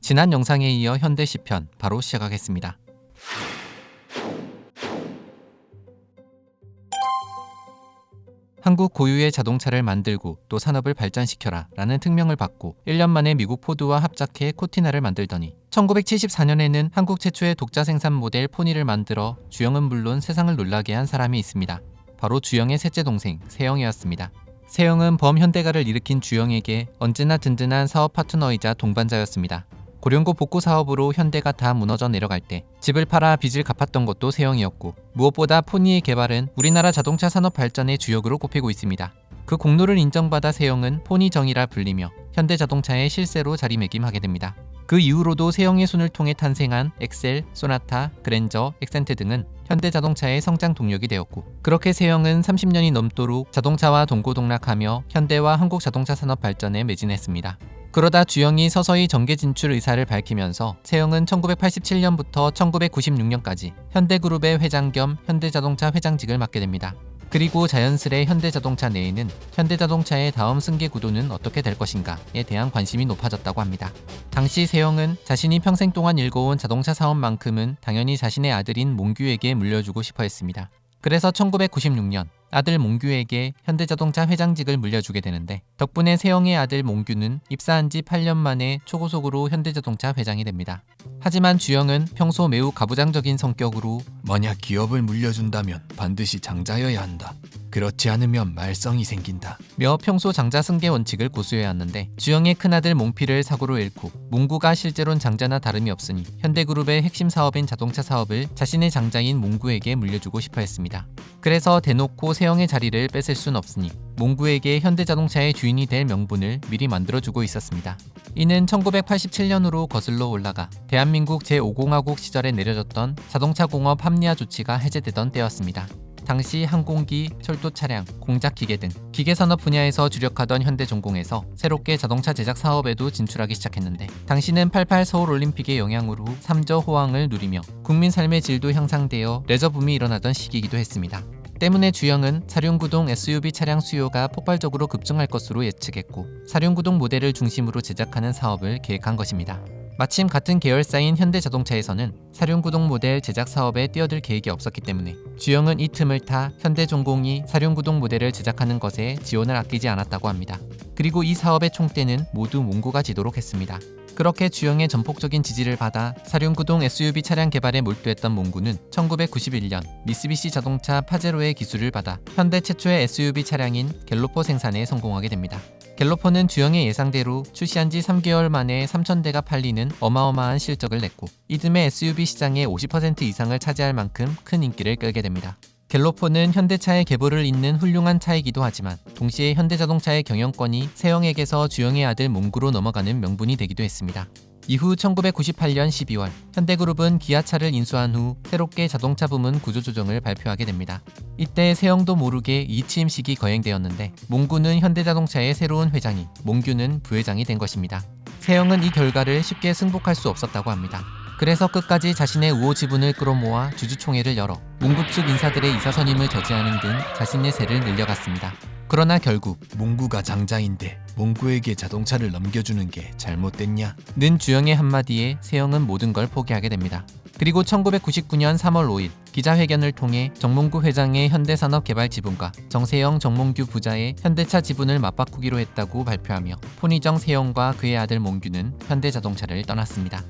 지난 영상에 이어 현대 시편 바로 시작하겠습니다. 한국 고유의 자동차를 만들고 또 산업을 발전시켜라 라는 특명을 받고 1년 만에 미국 포드와 합작해 코티나를 만들더니 1974년에는 한국 최초의 독자 생산 모델 포니를 만들어 주영은 물론 세상을 놀라게 한 사람이 있습니다. 바로 주영의 셋째 동생 세영이었습니다. 세영은 범현대가를 일으킨 주영에게 언제나 든든한 사업 파트너이자 동반자였습니다. 고령고 복구 사업으로 현대가 다 무너져 내려갈 때 집을 팔아 빚을 갚았던 것도 세영이었고, 무엇보다 포니의 개발은 우리나라 자동차 산업 발전의 주역으로 꼽히고 있습니다. 그 공로를 인정받아 세영은 포니정이라 불리며 현대자동차의 실세로 자리매김하게 됩니다. 그 이후로도 세영의 손을 통해 탄생한 엑셀, 소나타, 그랜저, 엑센트 등은 현대자동차의 성장 동력이 되었고, 그렇게 세영은 30년이 넘도록 자동차와 동고동락하며 현대와 한국 자동차 산업 발전에 매진했습니다. 그러다 주영이 서서히 정계 진출 의사를 밝히면서 세영은 1987년부터 1996년까지 현대그룹의 회장 겸 현대자동차 회장직을 맡게 됩니다. 그리고 자연스레 현대자동차 내에는 현대자동차의 다음 승계 구도는 어떻게 될 것인가에 대한 관심이 높아졌다고 합니다. 당시 세영은 자신이 평생 동안 일궈온 자동차 사업만큼은 당연히 자신의 아들인 몽규에게 물려주고 싶어 했습니다. 그래서 1996년 아들 몽규에게 현대자동차 회장직을 물려주게 되는데, 덕분에 세영의 아들 몽규는 입사한 지 8년 만에 초고속으로 현대자동차 회장이 됩니다. 하지만 주영은 평소 매우 가부장적인 성격으로 만약 기업을 물려준다면 반드시 장자여야 한다. 그렇지 않으면 말썽이 생긴다. 며 평소 장자 승계 원칙을 고수해왔는데, 주영의 큰아들 몽피를 사고로 잃고 몽구가 실제론 장자나 다름이 없으니 현대그룹의 핵심 사업인 자동차 사업을 자신의 장자인 몽구에게 물려주고 싶어 했습니다. 그래서 대놓고 세영의 자리를 뺏을 순 없으니 몽구에게 현대자동차의 주인이 될 명분을 미리 만들어주고 있었습니다. 이는 1987년으로 거슬러 올라가 대한민국 제5공화국 시절에 내려졌던 자동차 공업 합리화 조치가 해제되던 때였습니다. 당시 항공기, 철도 차량, 공작 기계 등 기계산업 분야에서 주력하던 현대重工에서 새롭게 자동차 제작 사업에도 진출하기 시작했는데, 당시는 88 서울올림픽의 영향으로 3저 호황을 누리며 국민 삶의 질도 향상되어 레저붐이 일어나던 시기이기도 했습니다. 때문에 주영은 사륜구동 SUV 차량 수요가 폭발적으로 급증할 것으로 예측했고, 사륜구동 모델을 중심으로 제작하는 사업을 계획한 것입니다. 마침 같은 계열사인 현대자동차에서는 사륜구동 모델 제작 사업에 뛰어들 계획이 없었기 때문에 주영은 이 틈을 타 현대重工이 사륜구동 모델을 제작하는 것에 지원을 아끼지 않았다고 합니다. 그리고 이 사업의 총대는 모두 몽구가 지도록 했습니다. 그렇게 주영의 전폭적인 지지를 받아 사륜구동 SUV 차량 개발에 몰두했던 몽구는 1991년 미쓰비시 자동차 파제로의 기술을 받아 현대 최초의 SUV 차량인 갤로퍼 생산에 성공하게 됩니다. 갤로퍼는 주영의 예상대로 출시한 지 3개월 만에 3,000대가 팔리는 어마어마한 실적을 냈고, 이듬해 SUV 시장의 50% 이상을 차지할 만큼 큰 인기를 끌게 됩니다. 갤로퍼는 현대차의 계보를 잇는 훌륭한 차이기도 하지만 동시에 현대자동차의 경영권이 세영에게서 주영의 아들 몽구로 넘어가는 명분이 되기도 했습니다. 이후 1998년 12월 현대그룹은 기아차를 인수한 후 새롭게 자동차 부문 구조조정을 발표하게 됩니다. 이때 세영도 모르게 이취임식이 거행되었는데, 몽구는 현대자동차의 새로운 회장이, 몽규는 부회장이 된 것입니다. 세영은 이 결과를 쉽게 승복할 수 없었다고 합니다. 그래서 끝까지 자신의 우호 지분을 끌어모아 주주총회를 열어 몽구 측 인사들의 이사선임을 저지하는 등 자신의 세를 늘려갔습니다. 그러나 결국 몽구가 장자인데 몽구에게 자동차를 넘겨주는 게 잘못됐냐? 는 주영의 한마디에 세영은 모든 걸 포기하게 됩니다. 그리고 1999년 3월 5일 기자회견을 통해 정몽구 회장의 현대산업개발 지분과 정세영 정몽규 부자의 현대차 지분을 맞바꾸기로 했다고 발표하며 포니정 세영과 그의 아들 몽규는 현대자동차를 떠났습니다.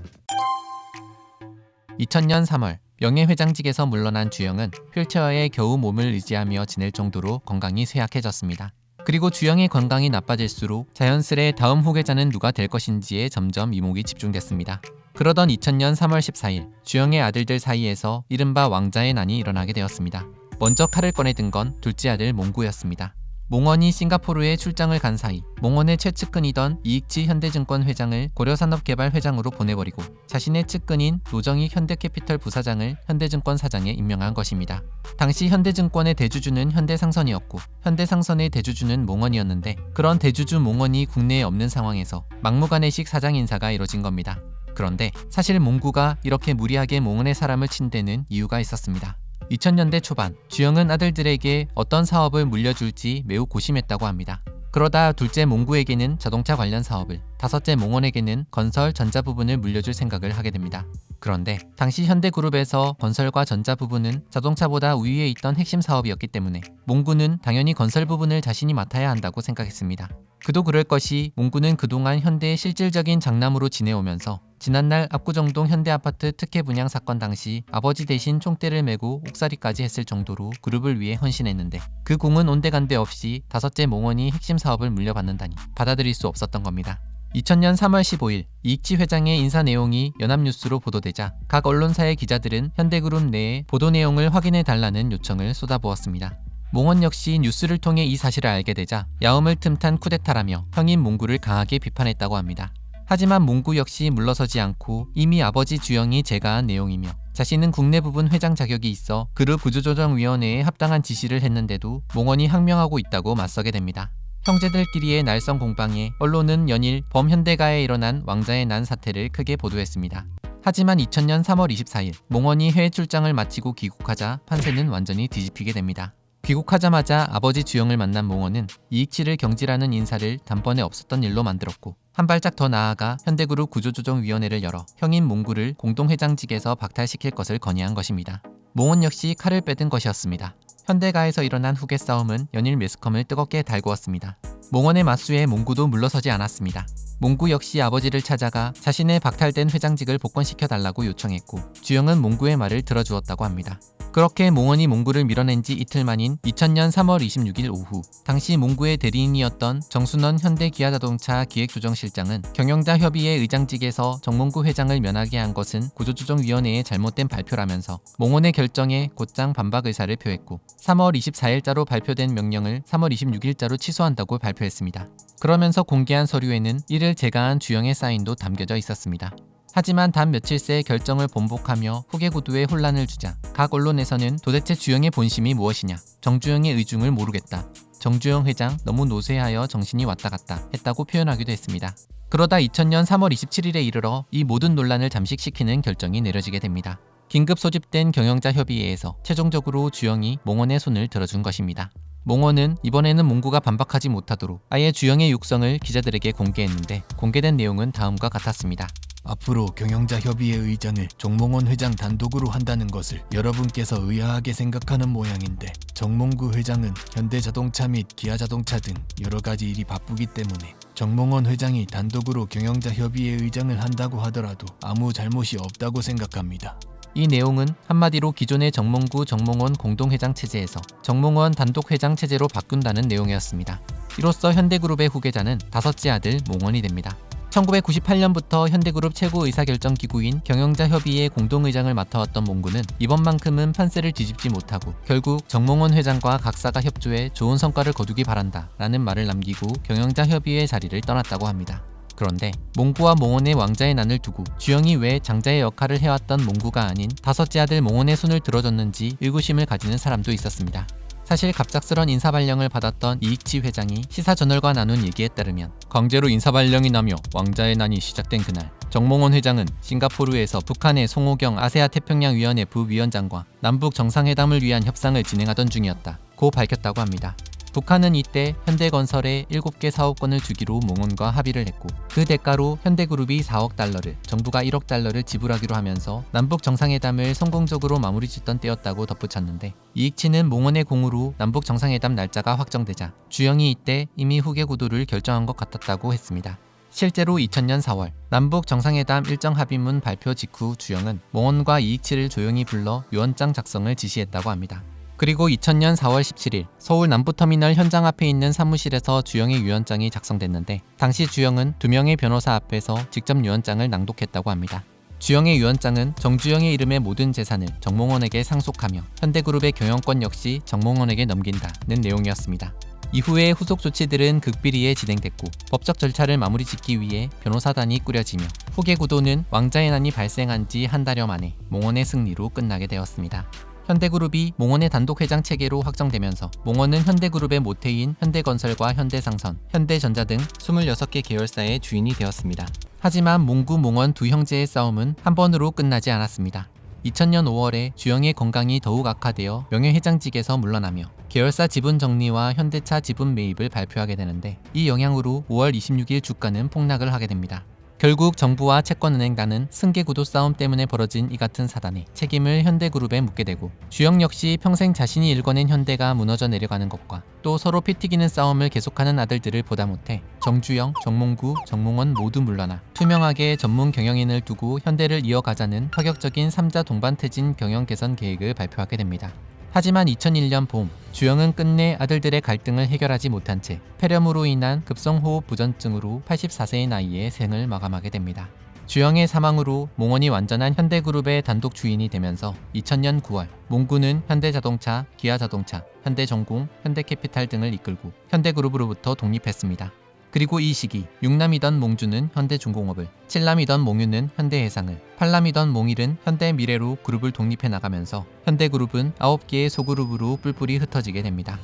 2000년 3월 명예회장직에서 물러난 주영은 휠체어에 겨우 몸을 의지하며 지낼 정도로 건강이 쇠약해졌습니다. 그리고 주영의 건강이 나빠질수록 자연스레 다음 후계자는 누가 될 것인지에 점점 이목이 집중됐습니다. 그러던 2000년 3월 14일 주영의 아들들 사이에서 이른바 왕자의 난이 일어나게 되었습니다. 먼저 칼을 꺼내든 건 둘째 아들 몽구였습니다. 몽원이 싱가포르에 출장을 간 사이 몽원의 최측근이던 이익지 현대증권 회장을 고려산업개발 회장으로 보내버리고 자신의 측근인 노정익 현대캐피털 부사장을 현대증권 사장에 임명한 것입니다. 당시 현대증권의 대주주는 현대상선이었고 현대상선의 대주주는 몽원이었는데, 그런 대주주 몽원이 국내에 없는 상황에서 막무가내식 사장 인사가 이뤄진 겁니다. 그런데 사실 몽구가 이렇게 무리하게 몽원의 사람을 친 데는 이유가 있었습니다. 2000년대 초반 주영은 아들들에게 어떤 사업을 물려줄지 매우 고심했다고 합니다. 그러다 둘째 몽구에게는 자동차 관련 사업을, 다섯째 몽원에게는 건설 전자 부분을 물려줄 생각을 하게 됩니다. 그런데 당시 현대그룹에서 건설과 전자 부분은 자동차보다 우위에 있던 핵심 사업이었기 때문에 몽구는 당연히 건설 부분을 자신이 맡아야 한다고 생각했습니다. 그도 그럴 것이 몽구는 그동안 현대의 실질적인 장남으로 지내오면서 지난날 압구정동 현대아파트 특혜 분양 사건 당시 아버지 대신 총대를 메고 옥살이까지 했을 정도로 그룹을 위해 헌신했는데 그 공은 온데간데 없이 다섯째 몽원이 핵심 사업을 물려받는다니 받아들일 수 없었던 겁니다. 2000년 3월 15일 이익치 회장의 인사 내용이 연합뉴스로 보도되자 각 언론사의 기자들은 현대그룹 내에 보도 내용을 확인해달라는 요청을 쏟아부었습니다. 몽원 역시 뉴스를 통해 이 사실을 알게 되자 야음을 틈탄 쿠데타라며 형인 몽구를 강하게 비판했다고 합니다. 하지만 몽구 역시 물러서지 않고 이미 아버지 주영이 제가한 내용이며 자신은 국내 부분 회장 자격이 있어 그룹 구조조정위원회에 합당한 지시를 했는데도 몽원이 항명하고 있다고 맞서게 됩니다. 형제들끼리의 날선 공방에 언론은 연일 범현대가에 일어난 왕자의 난 사태를 크게 보도했습니다. 하지만 2000년 3월 24일 몽원이 해외 출장을 마치고 귀국하자 판세는 완전히 뒤집히게 됩니다. 귀국하자마자 아버지 주영을 만난 몽원은 이익치를 경질하는 인사를 단번에 없었던 일로 만들었고 한 발짝 더 나아가 현대그룹 구조조정위원회를 열어 형인 몽구를 공동회장직에서 박탈시킬 것을 건의한 것입니다. 몽원 역시 칼을 빼든 것이었습니다. 현대가에서 일어난 후계 싸움은 연일 매스컴을 뜨겁게 달구었습니다. 몽원의 맞수에 몽구도 물러서지 않았습니다. 몽구 역시 아버지를 찾아가 자신의 박탈된 회장직을 복권시켜달라고 요청했고 주영은 몽구의 말을 들어주었다고 합니다. 그렇게 몽원이 몽구를 밀어낸 지 이틀 만인 2000년 3월 26일 오후 당시 몽구의 대리인이었던 정순원 현대기아자동차 기획조정실장은 경영자 협의회 의장직에서 정몽구 회장을 면하게 한 것은 구조조정위원회의 잘못된 발표라면서 몽원의 결정에 곧장 반박 의사를 표했고 3월 24일자로 발표된 명령을 3월 26일자로 취소한다고 발표했습니다. 그러면서 공개한 서류에는 이를 제가한 주영의 사인도 담겨져 있었습니다. 하지만 단 며칠 새 결정을 번복하며 후계 구도에 혼란을 주자 각 언론에서는 도대체 주영의 본심이 무엇이냐, 정주영의 의중을 모르겠다, 정주영 회장 너무 노쇠하여 정신이 왔다 갔다 했다고 표현하기도 했습니다. 그러다 2000년 3월 27일에 이르러 이 모든 논란을 잠식시키는 결정이 내려지게 됩니다. 긴급 소집된 경영자 협의회에서 최종적으로 주영이 몽원의 손을 들어준 것입니다. 몽원은 이번에는 몽구가 반박하지 못하도록 아예 주영의 육성을 기자들에게 공개했는데 공개된 내용은 다음과 같았습니다. 앞으로 경영자협의회 의장을 정몽원 회장 단독으로 한다는 것을 여러분께서 의아하게 생각하는 모양인데 정몽구 회장은 현대자동차 및 기아자동차 등 여러 가지 일이 바쁘기 때문에 정몽원 회장이 단독으로 경영자협의회 의장을 한다고 하더라도 아무 잘못이 없다고 생각합니다. 이 내용은 한마디로 기존의 정몽구 정몽원 공동회장 체제에서 정몽원 단독회장 체제로 바꾼다는 내용이었습니다. 이로써 현대그룹의 후계자는 다섯째 아들 몽원이 됩니다. 1998년부터 현대그룹 최고 의사결정기구인 경영자협의회 공동의장을 맡아왔던 몽구는 이번만큼은 판세를 뒤집지 못하고 결국 정몽원 회장과 각사가 협조해 좋은 성과를 거두기 바란다 라는 말을 남기고 경영자협의회 자리를 떠났다고 합니다. 그런데 몽구와 몽원의 왕자의 난을 두고 주영이 왜 장자의 역할을 해왔던 몽구가 아닌 다섯째 아들 몽원의 손을 들어줬는지 의구심을 가지는 사람도 있었습니다. 사실 갑작스런 인사발령을 받았던 이익치 회장이 시사저널과 나눈 얘기에 따르면 강제로 인사발령이 나며 왕자의 난이 시작된 그날 정몽원 회장은 싱가포르에서 북한의 송호경 아세아 태평양위원회 부위원장과 남북 정상회담을 위한 협상을 진행하던 중이었다고 밝혔다고 합니다. 북한은 이때 현대건설에 7개 사업권을 주기로 몽원과 합의를 했고 그 대가로 현대그룹이 4억 달러를 정부가 1억 달러를 지불하기로 하면서 남북 정상회담을 성공적으로 마무리 짓던 때였다고 덧붙였는데 이익치는 몽원의 공으로 남북 정상회담 날짜가 확정되자 주영이 이때 이미 후계 구도를 결정한 것 같았다고 했습니다. 실제로 2000년 4월 남북 정상회담 일정 합의문 발표 직후 주영은 몽원과 이익치를 조용히 불러 유언장 작성을 지시했다고 합니다. 그리고 2000년 4월 17일 서울 남부터미널 현장 앞에 있는 사무실에서 주영의 유언장이 작성됐는데 당시 주영은 2명의 변호사 앞에서 직접 유언장을 낭독했다고 합니다. 주영의 유언장은 정주영의 이름의 모든 재산을 정몽원에게 상속하며 현대그룹의 경영권 역시 정몽원에게 넘긴다는 내용이었습니다. 이후에 후속 조치들은 극비리에 진행됐고 법적 절차를 마무리 짓기 위해 변호사단이 꾸려지며 후계 구도는 왕자의 난이 발생한 지 한 달여 만에 몽원의 승리로 끝나게 되었습니다. 현대그룹이 몽원의 단독회장 체계로 확정되면서 몽원은 현대그룹의 모태인 현대건설과 현대상선, 현대전자 등 26개 계열사의 주인이 되었습니다. 하지만 몽구, 몽원 두 형제의 싸움은 한 번으로 끝나지 않았습니다. 2000년 5월에 주영의 건강이 더욱 악화되어 명예회장직에서 물러나며 계열사 지분 정리와 현대차 지분 매입을 발표하게 되는데 이 영향으로 5월 26일 주가는 폭락을 하게 됩니다. 결국 정부와 채권은행단은 승계구도 싸움 때문에 벌어진 이 같은 사단에 책임을 현대그룹에 묻게 되고 주영 역시 평생 자신이 일궈낸 현대가 무너져 내려가는 것과 또 서로 피 튀기는 싸움을 계속하는 아들들을 보다 못해 정주영, 정몽구, 정몽원 모두 물러나 투명하게 전문 경영인을 두고 현대를 이어가자는 파격적인 3자 동반태진 경영 개선 계획을 발표하게 됩니다. 하지만 2001년 봄, 주영은 끝내 아들들의 갈등을 해결하지 못한 채 폐렴으로 인한 급성호흡 부전증으로 84세의 나이에 생을 마감하게 됩니다. 주영의 사망으로 몽원이 완전한 현대그룹의 단독 주인이 되면서 2000년 9월 몽구는 현대자동차, 기아자동차, 현대전공, 현대캐피탈 등을 이끌고 현대그룹으로부터 독립했습니다. 그리고 이 시기 6남이던 몽주는 현대중공업을, 7남이던 몽유는 현대해상을, 8남이던 몽일은 현대미래로 그룹을 독립해 나가면서 현대그룹은 9개의 소그룹으로 뿔뿔이 흩어지게 됩니다.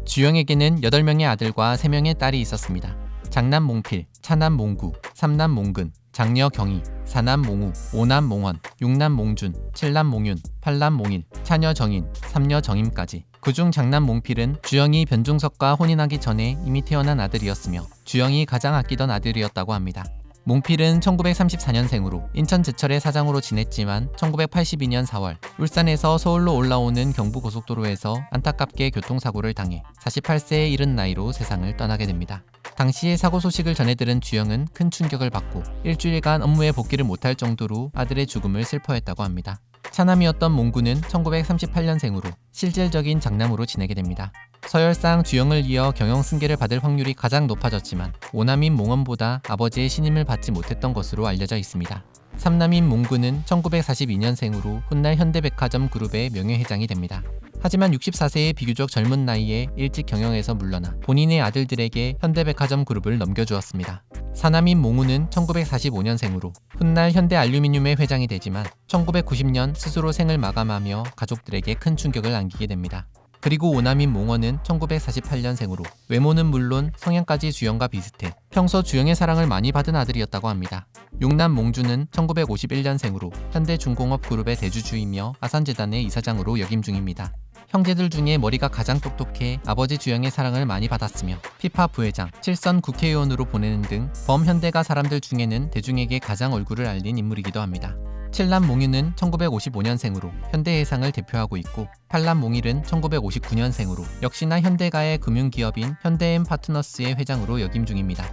주영에게는 8명의 아들과 3명의 딸이 있었습니다. 장남 몽필, 차남 몽구, 삼남 몽근, 장녀 경희, 사남 몽우, 오남 몽원, 육남 몽준, 칠남 몽윤, 팔남 몽일, 차녀 정인, 삼녀 정임까지. 그중 장남 몽필은 주영이 변중석과 혼인하기 전에 이미 태어난 아들이었으며 주영이 가장 아끼던 아들이었다고 합니다. 몽필은 1934년생으로 인천제철의 사장으로 지냈지만 1982년 4월 울산에서 서울로 올라오는 경부고속도로에서 안타깝게 교통사고를 당해 48세에 이른 나이로 세상을 떠나게 됩니다. 당시의 사고 소식을 전해 들은 주영은 큰 충격을 받고 일주일간 업무에 복귀를 못할 정도로 아들의 죽음을 슬퍼했다고 합니다. 차남이었던 몽구는 1938년생으로 실질적인 장남으로 지내게 됩니다. 서열상 주영을 이어 경영 승계를 받을 확률이 가장 높아졌지만 오남인 몽원보다 아버지의 신임을 받지 못했던 것으로 알려져 있습니다. 삼남인 몽구는 1942년생으로 훗날 현대백화점 그룹의 명예회장이 됩니다. 하지만 64세의 비교적 젊은 나이에 일찍 경영에서 물러나 본인의 아들들에게 현대백화점 그룹을 넘겨주었습니다. 사남인 몽우는 1945년생으로 훗날 현대알루미늄의 회장이 되지만 1990년 스스로 생을 마감하며 가족들에게 큰 충격을 안기게 됩니다. 그리고 오남인 몽원은 1948년생으로 외모는 물론 성향까지 주영과 비슷해 평소 주영의 사랑을 많이 받은 아들이었다고 합니다. 육남 몽주는 1951년생으로 현대중공업 그룹의 대주주이며 아산재단의 이사장으로 역임 중입니다. 형제들 중에 머리가 가장 똑똑해 아버지 주영의 사랑을 많이 받았으며 피파 부회장, 7선 국회의원으로 보내는 등 범현대가 사람들 중에는 대중에게 가장 얼굴을 알린 인물이기도 합니다. 7남 몽유는 1955년생으로 현대해상을 대표하고 있고 8남 몽일은 1959년생으로 역시나 현대가의 금융기업인 현대엠 파트너스의 회장으로 역임 중입니다.